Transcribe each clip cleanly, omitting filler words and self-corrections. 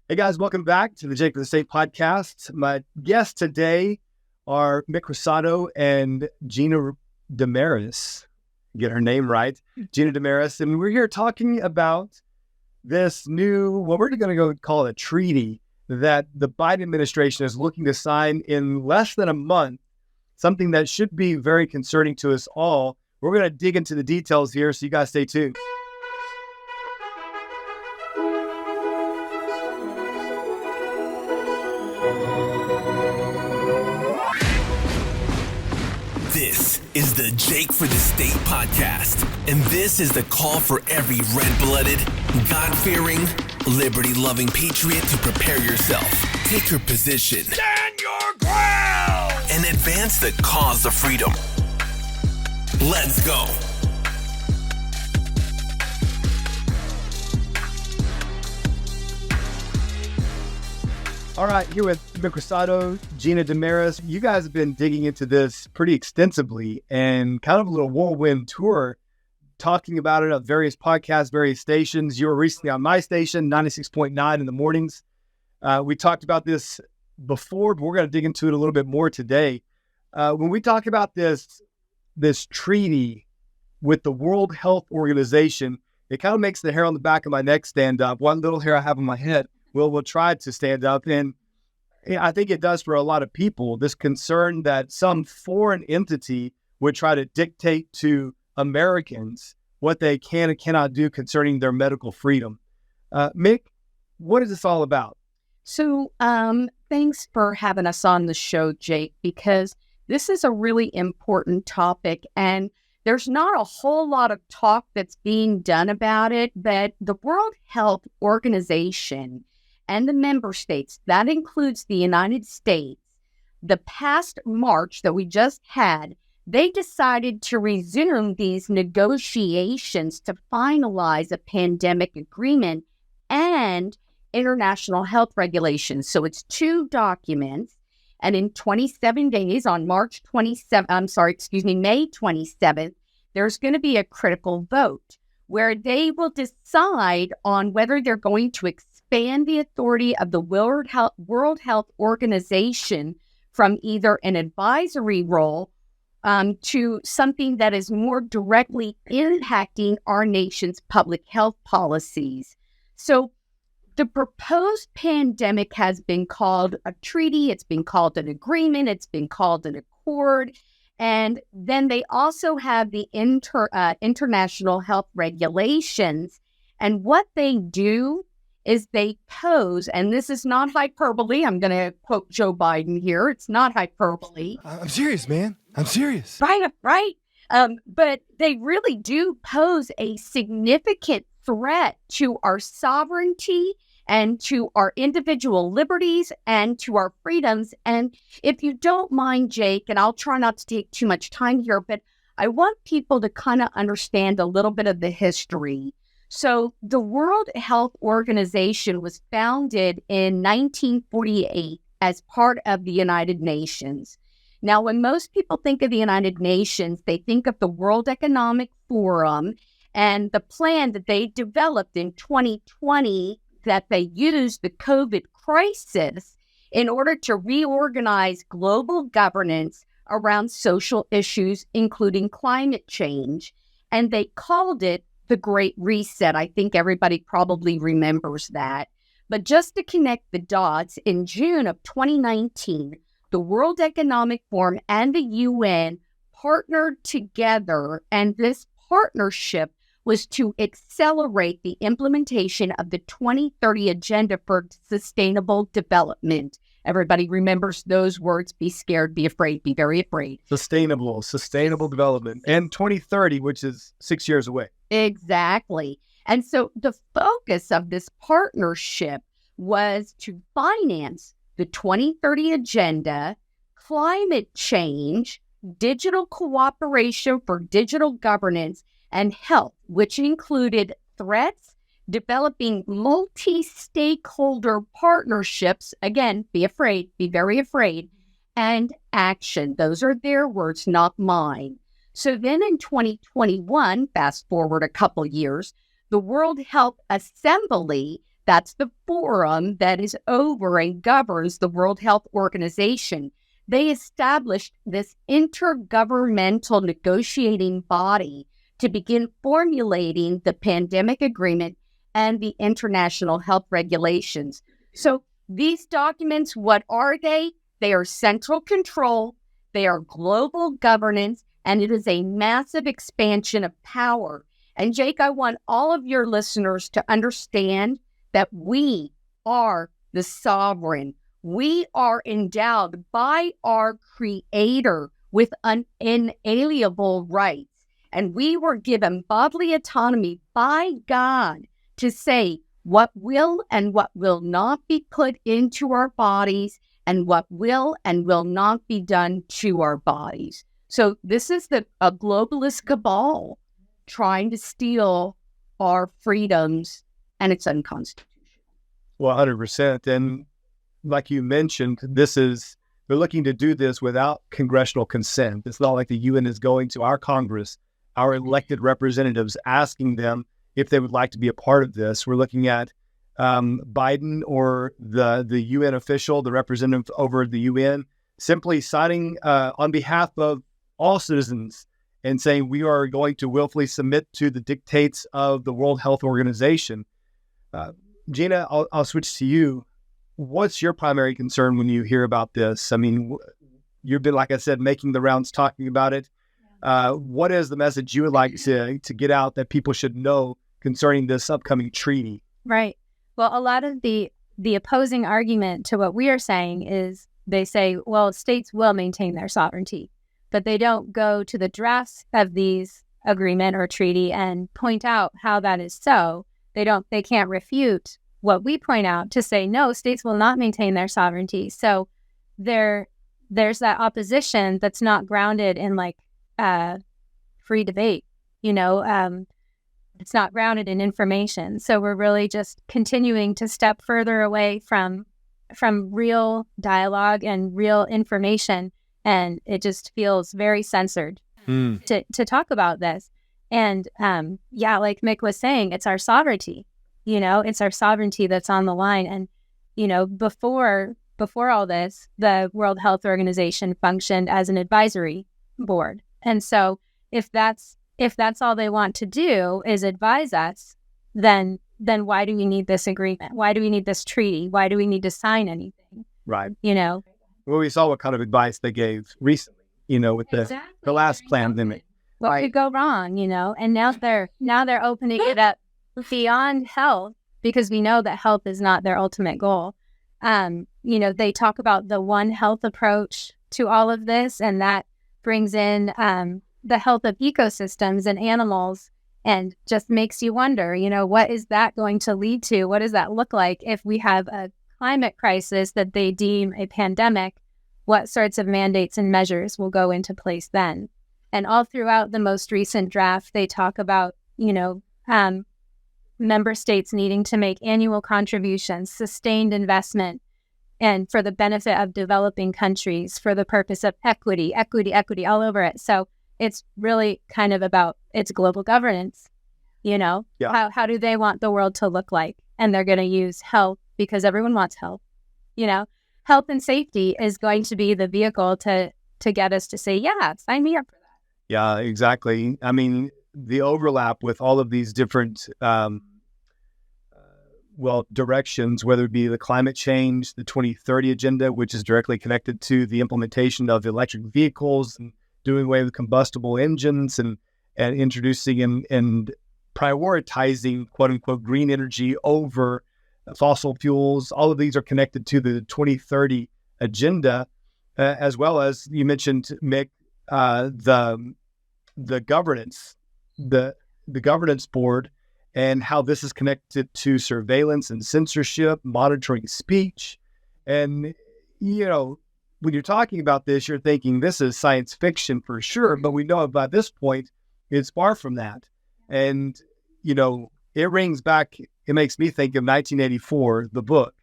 Hey guys, welcome back to the Jake for the State podcast. My guests today are Rosado and Gina Desmarais. Get her name right. Gina Desmarais. And we're here talking about this new, what we're going to go call it a treaty that the Biden administration is looking to sign in less than a month, something that should be very concerning to us all. We're going to dig into the details here, so you guys stay tuned. This is the Jake for the State podcast, and this is the call for every red-blooded, God-fearing, liberty-loving patriot to prepare yourself, take your position, stand your ground, and advance the cause of freedom. Let's go. All right, here with Rosado, Gina Desmarais. You guys have been digging into this pretty extensively and kind of a little whirlwind tour, talking about it on various podcasts, various stations. You were recently on my station, 96.9 in the mornings. We talked about this before, but we're going to dig into it a little bit more today. When we talk about this treaty with the World Health Organization, it kind of makes the hair on the back of my neck stand up. One little hair I have on my head will try to stand up. And I think it does for a lot of people, this concern that some foreign entity would try to dictate to Americans what they can and cannot do concerning their medical freedom. Mick, what is this all about? So thanks for having us on the show, Jake, because this is a really important topic, and there's not a whole lot of talk that's being done about it, but the World Health Organization and the member states, that includes the United States, the past March that we just had, they decided to resume these negotiations to finalize a pandemic agreement and international health regulations. So it's two documents. And in 27 days, on May 27th, there's going to be a critical vote where they will decide on whether they're going to expand the authority of the World Health Organization from either an advisory role to something that is more directly impacting our nation's public health policies. So the proposed pandemic has been called a treaty, it's been called an agreement, it's been called an accord, and then they also have the international health regulations. And what they do is they pose, and this is not hyperbole, I'm going to quote Joe Biden here, it's not hyperbole. I'm serious, man. I'm serious. Right. But they really do pose a significant threat to our sovereignty and to our individual liberties and to our freedoms. And if you don't mind, Jake, and I'll try not to take too much time here, but I want people to kind of understand a little bit of the history. So the World Health Organization was founded in 1948 as part of the United Nations. Now, when most people think of the United Nations, they think of the World Economic Forum and the plan that they developed in 2020 that they used the COVID crisis in order to reorganize global governance around social issues, including climate change. And they called it the Great Reset. I think everybody probably remembers that. But just to connect the dots, in June of 2019, the World Economic Forum and the UN partnered together, and this partnership was to accelerate the implementation of the 2030 Agenda for Sustainable Development. Everybody remembers those words: be scared, be afraid, be very afraid. Sustainable development. And 2030, which is 6 years away. Exactly. And so the focus of this partnership was to finance the 2030 Agenda, climate change, digital cooperation for digital governance, and health, which included threats, developing multi-stakeholder partnerships, again, be afraid, be very afraid, and action. Those are their words, not mine. So then in 2021, fast forward a couple years, the World Health Assembly That's the forum that is over and governs the World Health Organization. They established this intergovernmental negotiating body to begin formulating the pandemic agreement and the international health regulations. So these documents, what are they? They are central control, they are global governance, and it is a massive expansion of power. And Jake, I want all of your listeners to understand that we are the sovereign. We are endowed by our Creator with inalienable rights. And we were given bodily autonomy by God to say what will and what will not be put into our bodies and what will and will not be done to our bodies. So this is a globalist cabal trying to steal our freedoms, and it's unconstitutional. Well, 100%. And like you mentioned, they're looking to do this without congressional consent. It's not like the UN is going to our Congress, our elected representatives, asking them if they would like to be a part of this. We're looking at Biden or the UN official, the representative over the UN, simply signing on behalf of all citizens and saying we are going to willfully submit to the dictates of the World Health Organization. Gina, I'll switch to you. What's your primary concern when you hear about this? I mean, you've been, like I said, making the rounds talking about it. What is the message you would like to get out that people should know concerning this upcoming treaty? Right. Well, a lot of the opposing argument to what we are saying is they say, well, states will maintain their sovereignty, but they don't go to the drafts of these agreement or treaty and point out how that is so. They can't refute what we point out to say, no, states will not maintain their sovereignty. So there's that opposition that's not grounded in free debate, it's not grounded in information. So we're really just continuing to step further away from real dialogue and real information. And it just feels very censored to talk about this. And like Mick was saying, it's our sovereignty. It's our sovereignty that's on the line. And, before all this, the World Health Organization functioned as an advisory board. And so if that's all they want to do is advise us, then why do we need this agreement? Why do we need this treaty? Why do we need to sign anything? Right. Well, we saw what kind of advice they gave recently, with the last pandemic. What could go wrong, And now they're opening it up beyond health, because we know that health is not their ultimate goal. They talk about the One Health approach to all of this, and that brings in the health of ecosystems and animals, and just makes you wonder, what is that going to lead to? What does that look like if we have a climate crisis that they deem a pandemic? What sorts of mandates and measures will go into place then? And all throughout the most recent draft, they talk about, member states needing to make annual contributions, sustained investment, and for the benefit of developing countries, for the purpose of equity all over it. So it's really kind of about its global governance, Yeah. How do they want the world to look like? And they're going to use health because everyone wants health. Health and safety is going to be the vehicle to get us to say, yeah, sign me up for that. Yeah, exactly. I mean, the overlap with all of these different directions, whether it be the climate change, the 2030 agenda, which is directly connected to the implementation of electric vehicles and doing away with combustible engines and introducing and prioritizing, quote unquote, green energy over fossil fuels. All of these are connected to the 2030 agenda, as well as you mentioned, Mick, the governance, the governance board, and how this is connected to surveillance and censorship, monitoring speech. And, when you're talking about this, you're thinking this is science fiction for sure, but we know by this point, it's far from that. And, it rings back, it makes me think of 1984, the book,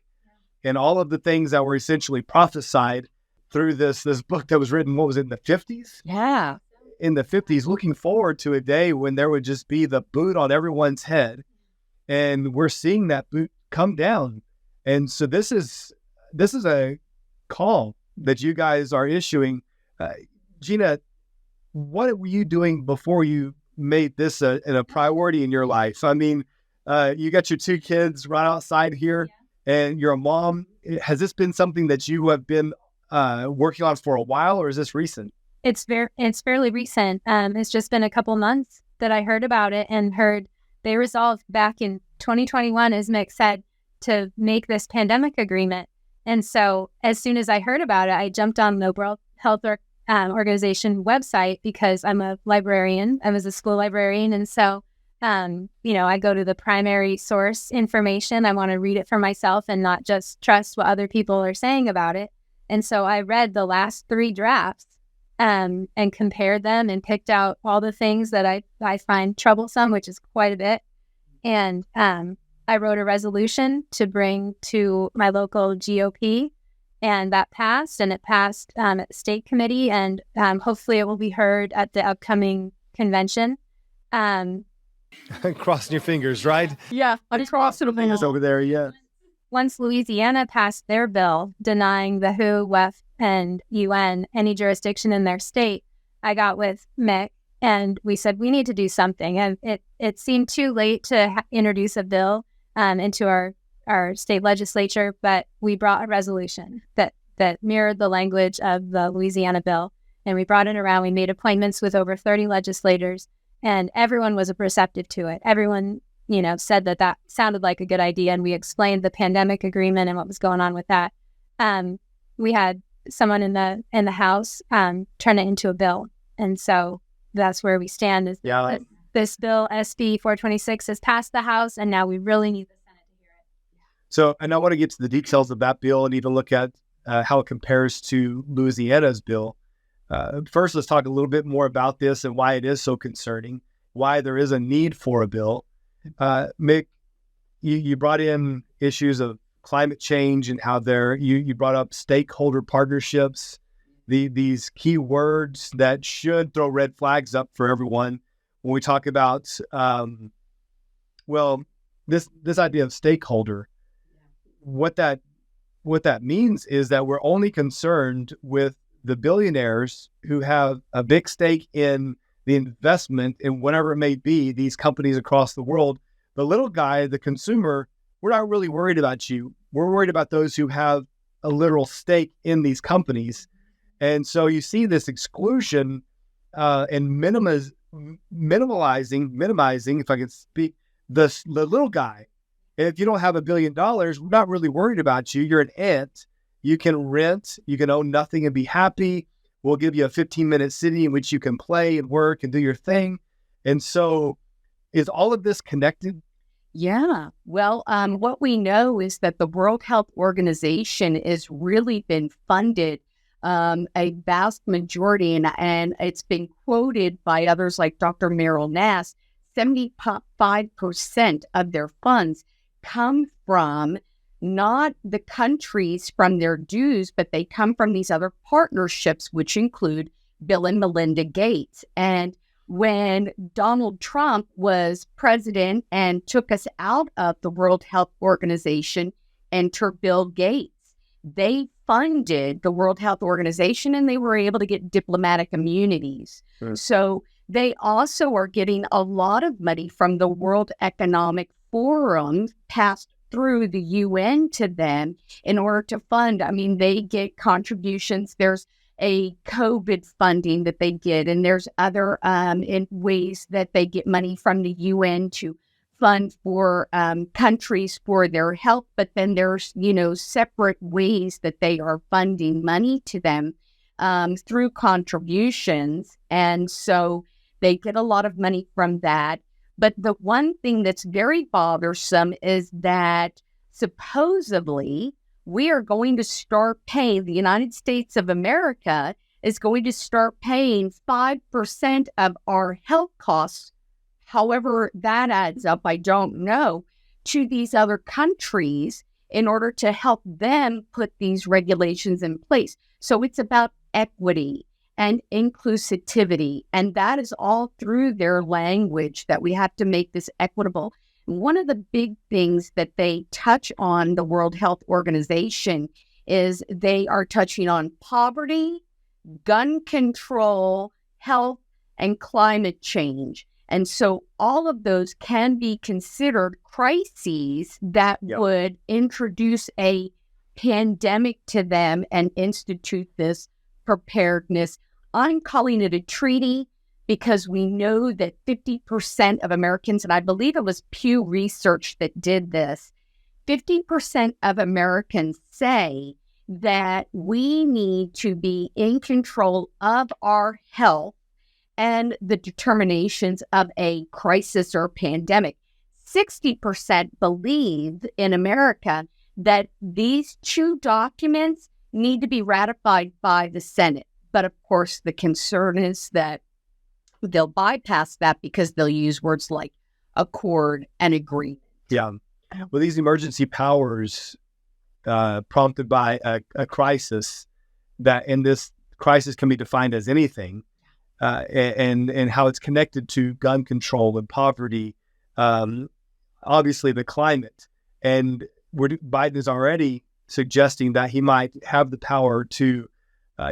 and all of the things that were essentially prophesied through this book that was written, what was it, in the 50s? Yeah. In the 50s, looking forward to a day when there would just be the boot on everyone's head. And we're seeing that boot come down. And so this is a call that you guys are issuing. Gina, what were you doing before you made this a priority in your life? I mean, you got your 2 kids right outside here, and you're a mom. Has this been something that you have been working on for a while, or is this recent? It's fairly recent. It's just been a couple months that I heard about it and heard they resolved back in 2021, as Mick said, to make this pandemic agreement. And so as soon as I heard about it, I jumped on the World Health Organization website because I'm a librarian. I was a school librarian. And so, I go to the primary source information. I want to read it for myself and not just trust what other people are saying about it. And so I read the last 3 drafts and compared them and picked out all the things that I find troublesome, which is quite a bit. And I wrote a resolution to bring to my local GOP, and that passed, and it passed at the state committee, and hopefully it will be heard at the upcoming convention. Crossing your fingers, right? Yeah, I'm crossing my fingers over there, yeah. Once Louisiana passed their bill denying the WHO, WEF, and UN any jurisdiction in their state, I got with Mick and we said we need to do something. And it seemed too late to introduce a bill into our state legislature, but we brought a resolution that mirrored the language of the Louisiana bill. And we brought it around. We made appointments with over 30 legislators, and everyone was receptive to it. Everyone said that sounded like a good idea, and we explained the pandemic agreement and what was going on with that. We had someone in the House turn it into a bill, and so that's where we stand. This bill, SB 426, has passed the House, and now we really need the Senate to hear it. So, and I want to get to the details of that bill and even look at how it compares to Louisiana's bill. First, let's talk a little bit more about this and why it is so concerning, why there is a need for a bill. Mick, you brought in issues of climate change and how you brought up stakeholder partnerships, these key words that should throw red flags up for everyone when we talk about, this idea of stakeholder. What that means is that we're only concerned with the billionaires who have a big stake in the investment in whatever it may be, these companies across the world. The little guy, the consumer, we're not really worried about you. We're worried about those who have a literal stake in these companies. And so you see this exclusion and minimizing, if I can speak, the little guy. And if you don't have $1 billion, we're not really worried about you. You're an ant. You can rent, you can own nothing and be happy. We'll give you a 15-minute city in which you can play and work and do your thing. And so is all of this connected? Yeah. Well, what we know is that the World Health Organization has really been funded a vast majority, and it's been quoted by others like Dr. Merrill Nass, 75% of their funds come from not the countries from their dues, but they come from these other partnerships, which include Bill and Melinda Gates. And when Donald Trump was president and took us out of the World Health Organization, enter Bill Gates, they funded the World Health Organization and they were able to get diplomatic immunities. Sure. So they also are getting a lot of money from the World Economic Forum passed through the UN to them in order to fund. I mean, they get contributions. There's a COVID funding that they get, and there's other in ways that they get money from the UN to fund for countries for their health. But then there's, separate ways that they are funding money to them through contributions. And so they get a lot of money from that. But the one thing that's very bothersome is that supposedly we are going to start paying, the United States of America is going to start paying 5% of our health costs, however that adds up, I don't know, to these other countries in order to help them put these regulations in place. So it's about equity and inclusivity, and that is all through their language, that we have to make this equitable. One of the big things that they touch on, the World Health Organization, is they are touching on poverty, gun control, health, and climate change. And so all of those can be considered crises that would introduce a pandemic to them and institute this preparedness. I'm calling it a treaty because we know that 50% of Americans, and I believe it was Pew Research that did this, 50% of Americans say that we need to be in control of our health and the determinations of a crisis or pandemic. 60% believe in America that these two documents need to be ratified by the Senate. But of course, the concern is that they'll bypass that because they'll use words like accord and agreement. Yeah. Well, these emergency powers prompted by a crisis, and this crisis can be defined as anything, and how it's connected to gun control and poverty, obviously the climate. And Biden is already suggesting that he might have the power to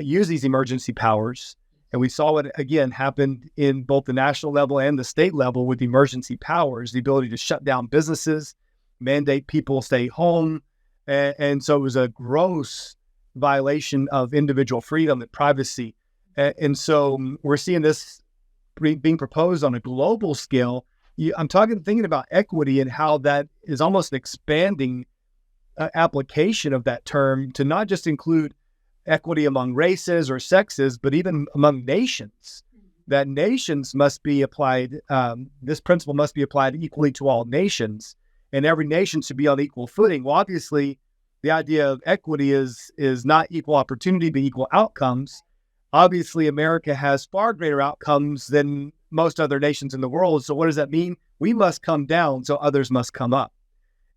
use these emergency powers. And we saw it, again, happened in both the national level and the state level with emergency powers, the ability to shut down businesses, mandate people stay home. And so it was a gross violation of individual freedom and privacy. And so we're seeing this being proposed on a global scale. I'm thinking about equity and how that is almost an expanding application of that term to not just include equity among races or sexes, but even among nations. That nations must be applied, this principle must be applied equally to all nations, and every nation should be on equal footing. Well, obviously, the idea of equity is not equal opportunity, but equal outcomes. Obviously, America has far greater outcomes than most other nations in the world. So what does that mean? We must come down, so others must come up.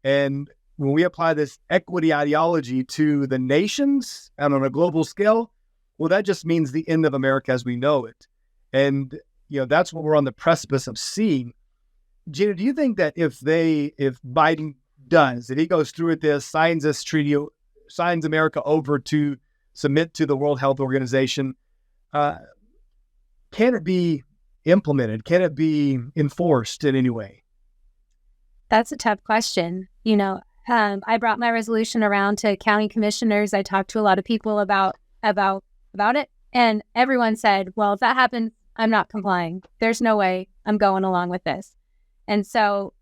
And when we apply this equity ideology to the nations and on a global scale, well, that just means the end of America as we know it. And, that's what we're on the precipice of seeing. Gina, do you think that if Biden does, if he goes through with this, signs this treaty, signs America over to submit to the World Health Organization, can it be implemented? Can it be enforced in any way? That's a tough question. I brought my resolution around to county commissioners. I talked to a lot of people about it, and everyone said, well, if that happens, I'm not complying. There's no way I'm going along with this. And so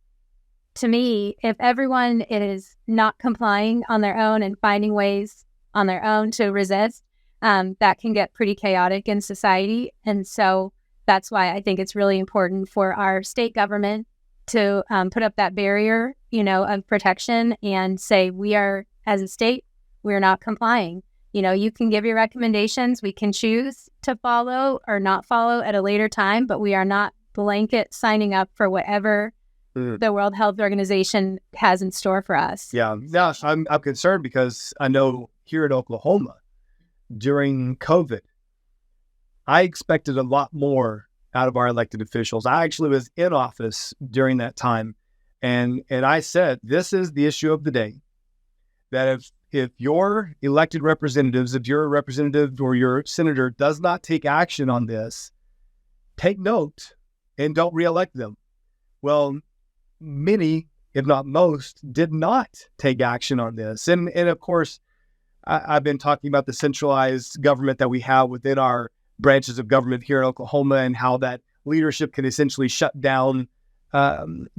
to me, if everyone is not complying on their own and finding ways on their own to resist, that can get pretty chaotic in society. And so that's why I think it's really important for our state government to put up that barrier, of protection and say, we are, as a state, we're not complying. You can give your recommendations. We can choose to follow or not follow at a later time, but we are not blanket signing up for whatever the World Health Organization has in store for us. Yeah. No, I'm concerned because I know here in Oklahoma during COVID, I expected a lot more out of our elected officials. I actually was in office during that time. And I said, this is the issue of the day, that if your elected representatives, if your representative or your senator does not take action on this, take note and don't reelect them. Well, many, if not most, did not take action on this. And of course, I've been talking about the centralized government that we have within our branches of government here in Oklahoma and how that leadership can essentially shut down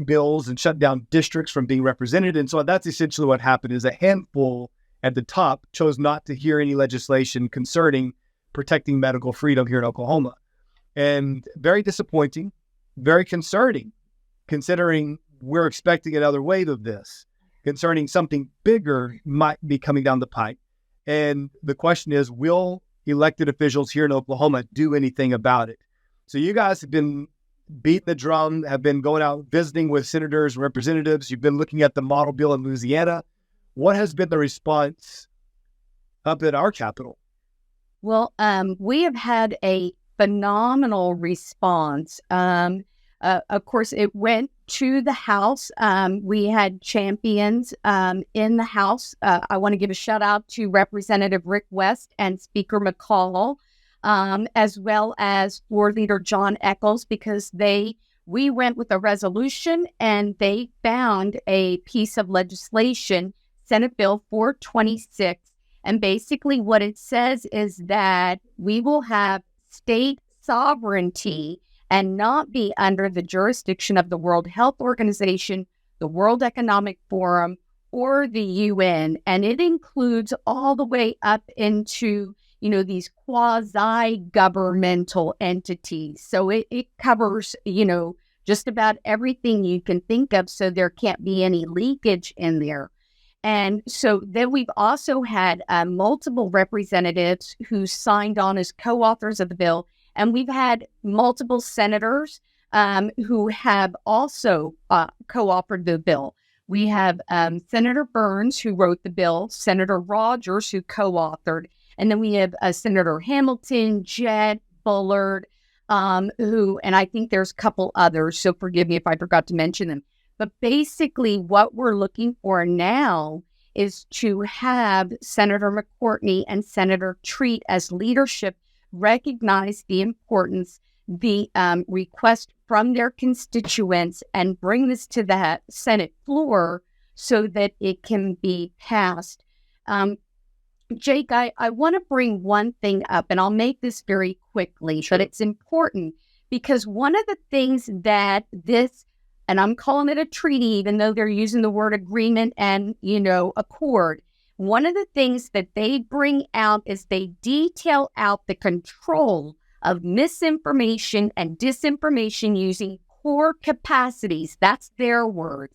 bills and shut down districts from being represented. And so that's essentially what happened is a handful at the top chose not to hear any legislation concerning protecting medical freedom here in Oklahoma. And very disappointing, very concerning, considering we're expecting another wave of this, concerning something bigger might be coming down the pipe. And the question is, will elected officials here in Oklahoma do anything about it? So you guys have been beating the drum, have been going out visiting with senators and representatives. You've been looking at the model bill in Louisiana. What has been the response up at our Capitol? Well, we have had a phenomenal response. Of course, it went to the House. We had champions in the House. I want to give a shout out to Representative Rick West and Speaker McCall, as well as Floor Leader John Eccles, because we went with a resolution and they found a piece of legislation, Senate Bill 426. And basically what it says is that we will have state sovereignty and not be under the jurisdiction of the World Health Organization, the World Economic Forum, or the UN. And it includes all the way up into, these quasi-governmental entities. So it covers, just about everything you can think of, so there can't be any leakage in there. And so then we've also had multiple representatives who signed on as co-authors of the bill. And we've had multiple senators who have also co-authored the bill. We have Senator Burns, who wrote the bill, Senator Rogers, who co-authored, and then we have Senator Hamilton, Jett, Bullard, who, and I think there's a couple others, so forgive me if I forgot to mention them. But basically what we're looking for now is to have Senator McCourtney and Senator Treat as leadership recognize the importance, the request from their constituents, and bring this to the Senate floor so that it can be passed. Jake, I want to bring one thing up, and I'll make this very quickly, but it's important because one of the things that this, and I'm calling it a treaty, even though they're using the word agreement and, accord. One of the things that they bring out is they detail out the control of misinformation and disinformation using core capacities. That's their words.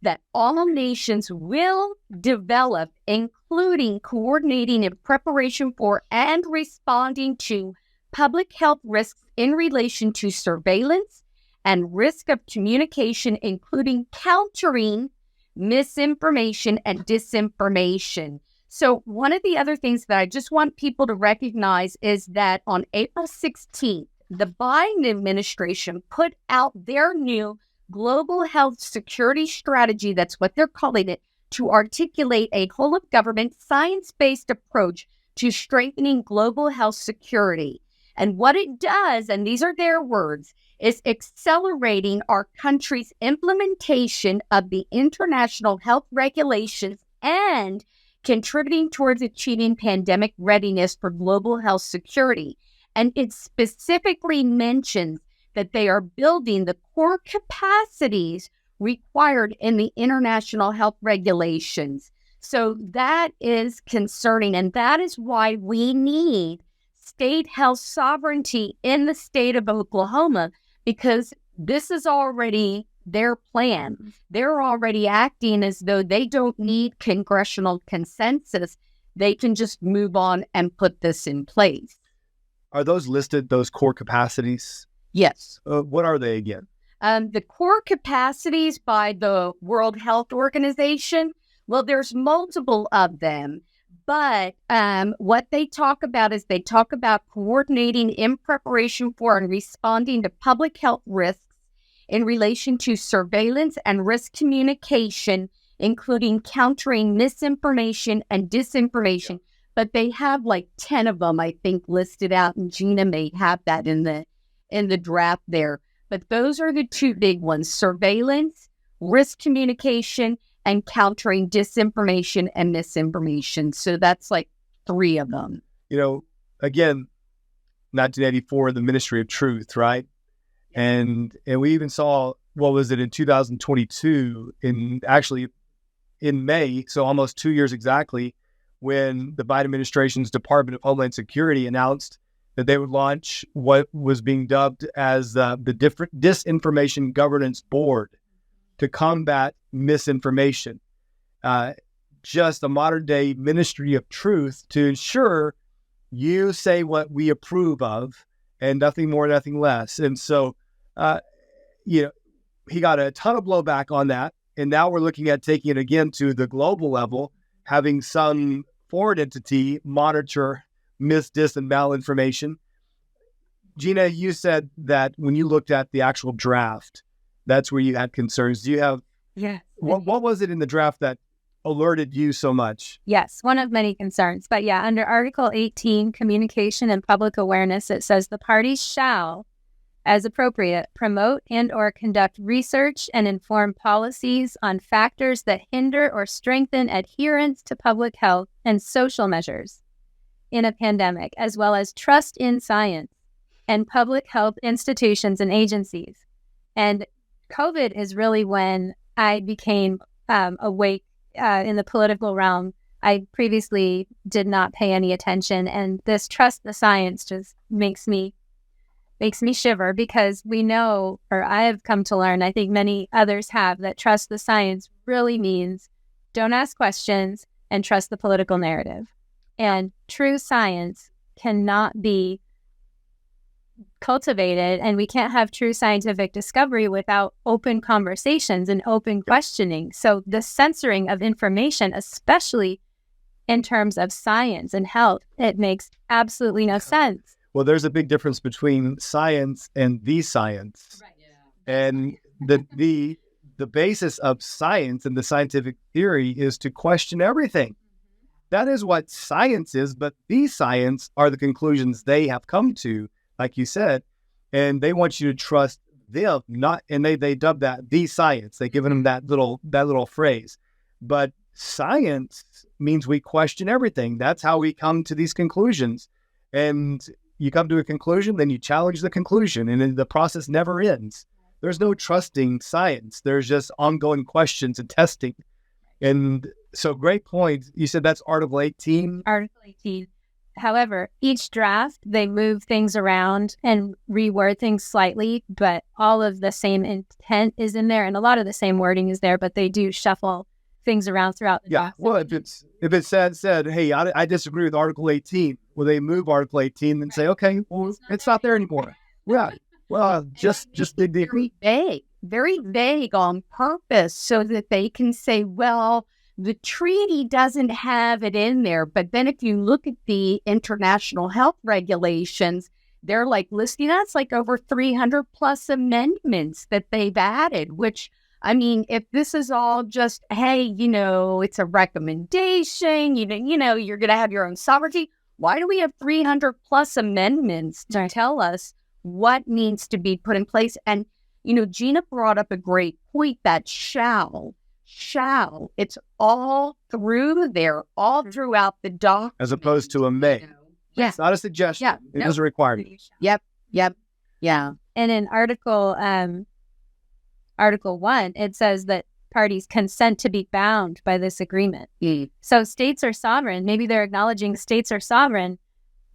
That all nations will develop, including coordinating in preparation for and responding to public health risks in relation to surveillance and risk of communication, including countering misinformation and disinformation. So one of the other things that I just want people to recognize is that on April 16th, the Biden administration put out their new global health security strategy, that's what they're calling it, to articulate a whole-of-government, science-based approach to strengthening global health security. And what it does, and these are their words, is accelerating our country's implementation of the international health regulations and contributing towards achieving pandemic readiness for global health security. And it specifically mentions that they are building the core capacities required in the international health regulations. So that is concerning, and that is why we need state health sovereignty in the state of Oklahoma, because this is already their plan. They're already acting as though they don't need congressional consensus. They can just move on and put this in place. Are those listed, those core capacities? Yes. What are they again? The core capacities by the World Health Organization, well, there's multiple of them. But what they talk about is they talk about coordinating in preparation for and responding to public health risks in relation to surveillance and risk communication, including countering misinformation and disinformation. But they have like 10 of them, I think, listed out, and Gina may have that in the draft there. But those are the two big ones: surveillance, risk communication, and countering disinformation and misinformation. So that's like 3 of them. Again, 1984, the Ministry of Truth, right? And we even saw, what was it, in 2022, in May, so almost 2 years exactly, when the Biden administration's Department of Homeland Security announced that they would launch what was being dubbed as the Disinformation Governance Board to combat misinformation. Just a modern day Ministry of Truth to ensure you say what we approve of and nothing more, nothing less. And so, he got a ton of blowback on that. And now we're looking at taking it again to the global level, having some foreign entity monitor dis, and malinformation. Gina, you said that when you looked at the actual draft, that's where you had concerns. Do you have, Yeah. what was it in the draft that alerted you so much? Yes, one of many concerns. But yeah, under Article 18, Communication and Public Awareness, it says the parties shall, as appropriate, promote and or conduct research and inform policies on factors that hinder or strengthen adherence to public health and social measures in a pandemic, as well as trust in science and public health institutions and agencies. And COVID is really when I became awake in the political realm. I previously did not pay any attention, and this trust the science just makes me shiver, because we know, or I have come to learn, I think many others have, that trust the science really means don't ask questions and trust the political narrative. And true science cannot be cultivated, and we can't have true scientific discovery without open conversations and open questioning. So the censoring of information, especially in terms of science and health, it makes absolutely no sense. Well, there's a big difference between science and the science. Right. Yeah. And the basis of science and the scientific theory is to question everything. That is what science is, but the science are the conclusions they have come to, like you said, and they want you to trust them, not, and they dub that the science. They given them that little phrase. But science means we question everything. That's how we come to these conclusions. And you come to a conclusion, then you challenge the conclusion, and then the process never ends. There's no trusting science. There's just ongoing questions and testing. And so, great point. You said that's Article 18? Article 18. However, each draft, they move things around and reword things slightly, but all of the same intent is in there, and a lot of the same wording is there, but they do shuffle things around throughout the draft. Well, if it said, hey, I disagree with Article 18, well, they move Article 18 and say, okay, well, it's not there anymore. Yeah. Well, just dig the very vague on purpose, so that they can say, well, the treaty doesn't have it in there. But then if you look at the international health regulations, they're like listing, that's like over 300 plus amendments that they've added, which, I mean, if this is all just, hey, it's a recommendation, you're going to have your own sovereignty. Why do we have 300 plus amendments to tell us what needs to be put in place? And, Gina brought up a great point, that shall, it's all through there, all throughout the document. As opposed to a may. Yeah. It's not a suggestion. Yeah. It is a requirement. Yep. Yeah. And in Article 1, it says that parties consent to be bound by this agreement. Mm. So states are sovereign. Maybe they're acknowledging states are sovereign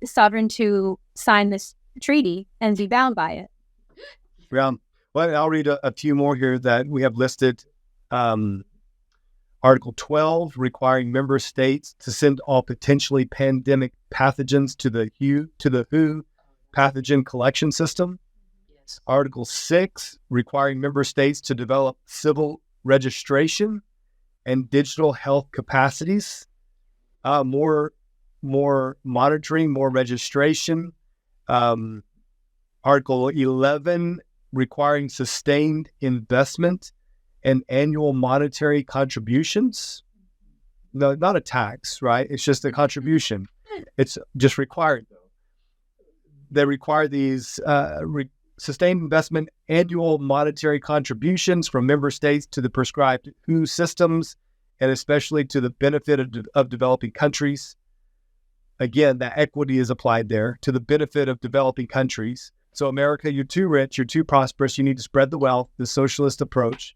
to sign this treaty and be bound by it. Yeah. Well, I'll read a few more here that we have listed. Article 12, requiring member states to send all potentially pandemic pathogens to the WHO pathogen collection system. Yes. Article 6, requiring member states to develop civil registration and digital health capacities. More monitoring, more registration. Article 11, requiring sustained investment and annual monetary contributions. No, not a tax, right? It's just a contribution. It's just required, though. They require these sustained investment, annual monetary contributions from member states to the prescribed WHO systems, and especially to the benefit of developing countries. Again, that equity is applied there, to the benefit of developing countries. So America, you're too rich, you're too prosperous, you need to spread the wealth, the socialist approach.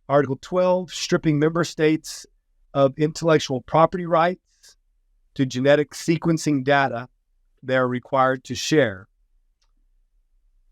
Article 12, stripping member states of intellectual property rights to genetic sequencing data they're required to share.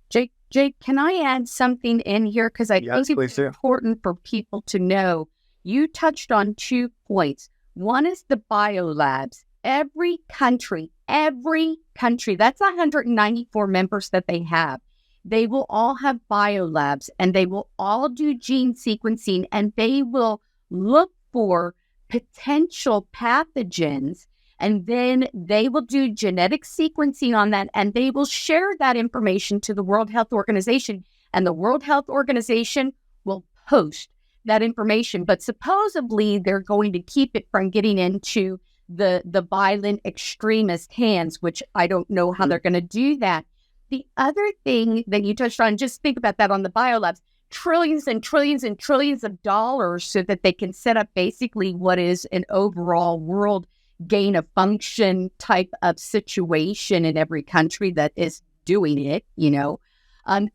Jake, can I add something in here? Because I think it's important for people to know. You touched on 2 points. One is the biolabs. Every country, that's 194 members that they have. They will all have biolabs, and they will all do gene sequencing, and they will look for potential pathogens, and then they will do genetic sequencing on that, and they will share that information to the World Health Organization. and the World Health Organization will post that information. But supposedly they're going to keep it from getting into the violent extremist hands, which I don't know how they're going to do that. The other thing that you touched on, just think about that on the biolabs, trillions and trillions and trillions of dollars so that they can set up basically what is an overall world gain of function type of situation in every country that is doing it, you know.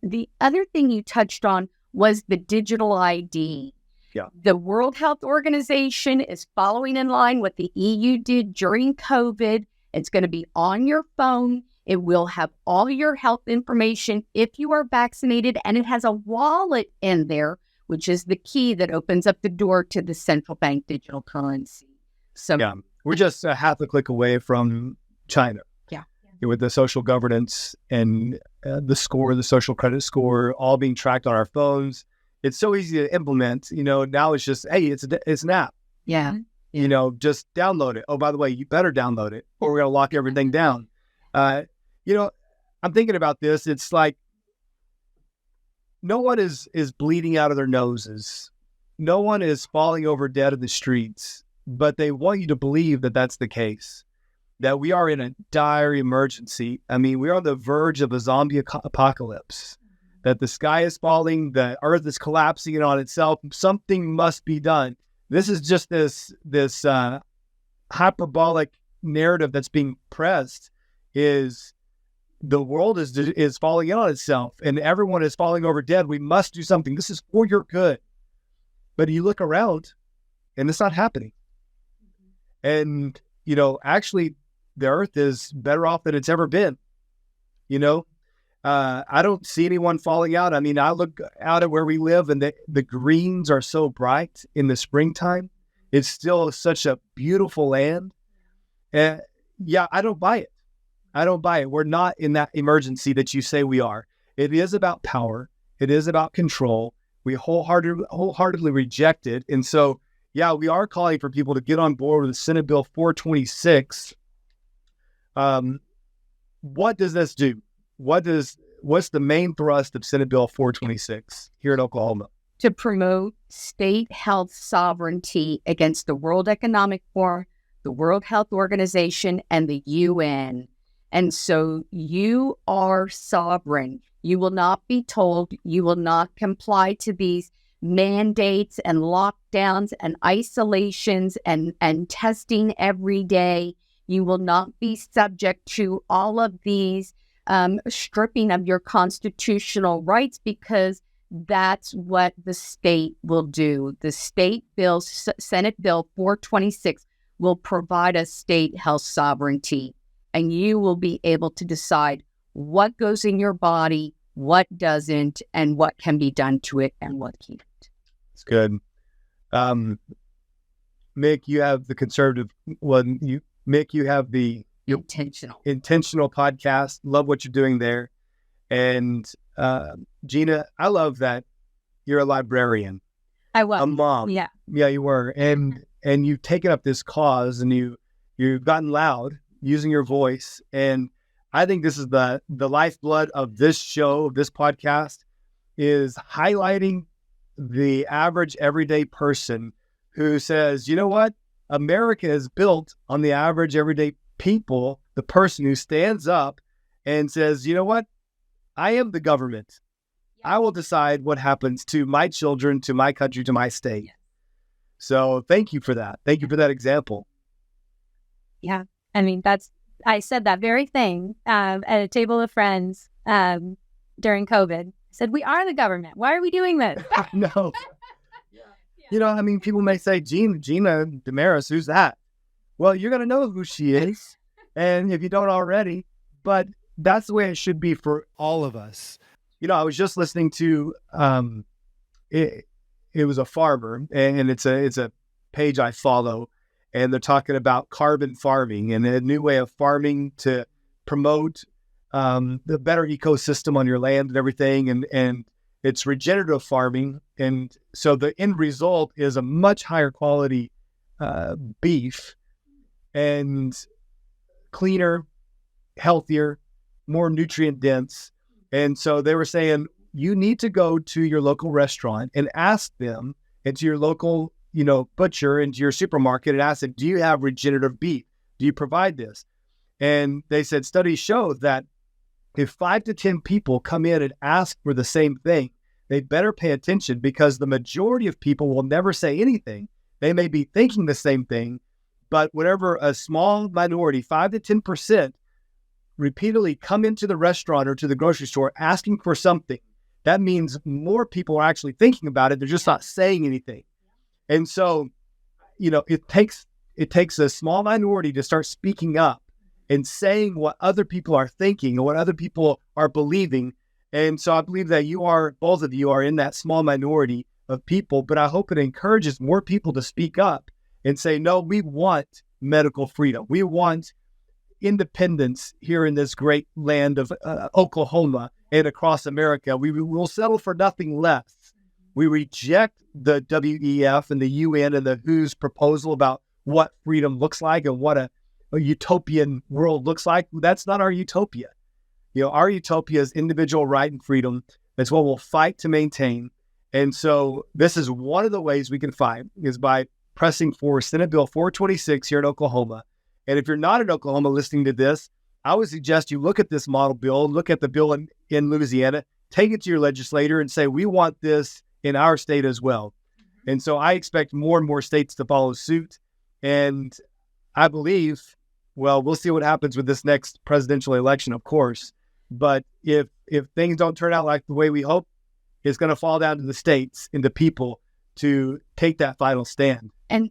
The other thing you touched on was the digital ID. Yeah. The World Health Organization is following in line what the EU did during COVID. It's going to be on your phone. It will have all your health information if you are vaccinated, and it has a wallet in there, which is the key that opens up the door to the central bank digital currency. So yeah, we're just a half a click away from China. Yeah. With the social governance and the score, the social credit score, all being tracked on our phones. It's so easy to implement. You know, now it's just, hey, it's an app. Yeah. You know, just download it. Oh, by the way, you better download it or we're going to lock everything down. You know, I'm thinking about this. It's like no one is bleeding out of their noses. No one is falling over dead in the streets, but they want you to believe that that's the case, that we are in a dire emergency. I mean, we're on the verge of a zombie apocalypse, that the sky is falling, the earth is collapsing in on itself. Something must be done. This is just this hyperbolic narrative that's being pressed is the world is falling in on itself and everyone is falling over dead. We must do something. This is for your good. But you look around and it's not happening. And, you know, actually the earth is better off than it's ever been. You know, I don't see anyone falling out. I mean, I look out at where we live and the greens are so bright in the springtime. It's still such a beautiful land. And yeah, I don't buy it. I don't buy it. We're not in that emergency that you say we are. It is about power. It is about control. We wholeheartedly reject it. And so, yeah, we are calling for people to get on board with Senate Bill 426. What does this do? What's the main thrust of Senate Bill 426 here in Oklahoma? To promote state health sovereignty against the World Economic Forum, the World Health Organization, and the UN. And so you are sovereign. You will not be told, you will not comply to these mandates and lockdowns and isolations and testing every day. You will not be subject to all of these stripping of your constitutional rights because that's what the state will do. The state bill, Senate Bill 426, will provide us state health sovereignty. And you will be able to decide what goes in your body, what doesn't, and what can be done to it and what can't. It's good. Mick, you have the conservative one. Mick, you have the intentional podcast. Love what you're doing there. And Gina, I love that you're a librarian. I was. A mom. Yeah. Yeah, you were. And you've taken up this cause and you've gotten loud using your voice. And I think this is the lifeblood of this show, this podcast, is highlighting the average everyday person who says, you know what? America is built on the average everyday people, the person who stands up and says, you know what? I am the government. I will decide what happens to my children, to my country, to my state. So thank you for that. Thank you for that example. Yeah. I mean, I said that very thing at a table of friends during COVID. I said, we are the government. Why are we doing this? No. You know, I mean, people may say, Gina Desmarais, who's that? Well, you're going to know who she is. And if you don't already, but that's the way it should be for all of us. You know, I was just listening to, it was a farmer and it's a page I follow. And they're talking about carbon farming and a new way of farming to promote the better ecosystem on your land and everything. And it's regenerative farming. And so the end result is a much higher quality beef and cleaner, healthier, more nutrient dense. And so they were saying you need to go to your local restaurant and ask them, and to your local, butcher, and to your supermarket, and ask them, do you have regenerative beef? Do you provide this? And they said studies show that if 5 to 10 people come in and ask for the same thing, they better pay attention, because the majority of people will never say anything. They may be thinking the same thing, but whenever a small minority, 5 to 10%, repeatedly come into the restaurant or to the grocery store asking for something, that means more people are actually thinking about it. They're just not saying anything. And so, it takes a small minority to start speaking up and saying what other people are thinking or what other people are believing. And so I believe that both of you are in that small minority of people, but I hope it encourages more people to speak up and say, no, we want medical freedom. We want independence here in this great land of Oklahoma and across America. We will settle for nothing less. We reject the WEF and the UN and the WHO's proposal about what freedom looks like and what a utopian world looks like. That's not our utopia. Our utopia is individual right and freedom. That's what we'll fight to maintain. And so this is one of the ways we can fight, is by pressing for Senate Bill 426 here in Oklahoma. And if you're not in Oklahoma listening to this, I would suggest you look at this model bill, look at the bill in Louisiana, take it to your legislator and say, we want this in our state as well. And so I expect more and more states to follow suit. And I believe, we'll see what happens with this next presidential election, of course. But if things don't turn out like the way we hope, it's going to fall down to the states and the people to take that final stand. And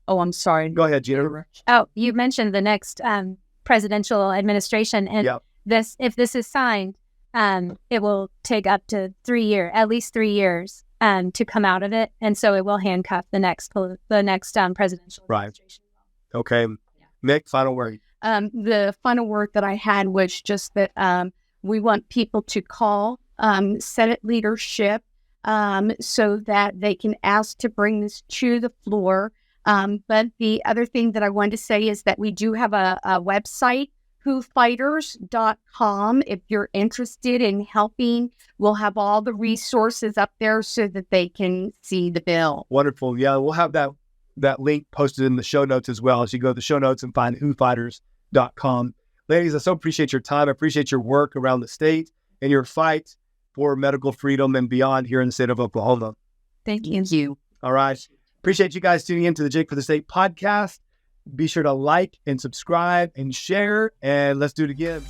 I'm sorry. Go ahead, Gina. Oh, you mentioned the next presidential administration, and if this is signed, it will take up to at least 3 years to come out of it, and so it will handcuff the next presidential administration. Okay, Mick, final word. The final word that I had was just that we want people to call Senate leadership so that they can ask to bring this to the floor. But the other thing that I wanted to say is that we do have a website, whofighters.com. If you're interested in helping, we'll have all the resources up there so that they can see the bill. Wonderful. Yeah, we'll have that link posted in the show notes as well, as you go to the show notes and find whofighters.com. Ladies, I so appreciate your time. I appreciate your work around the state and your fight for medical freedom and beyond here in the state of Oklahoma. Thank you. All right. Appreciate you guys tuning in to the Jake for the State podcast. Be sure to like and subscribe and share, and let's do it again.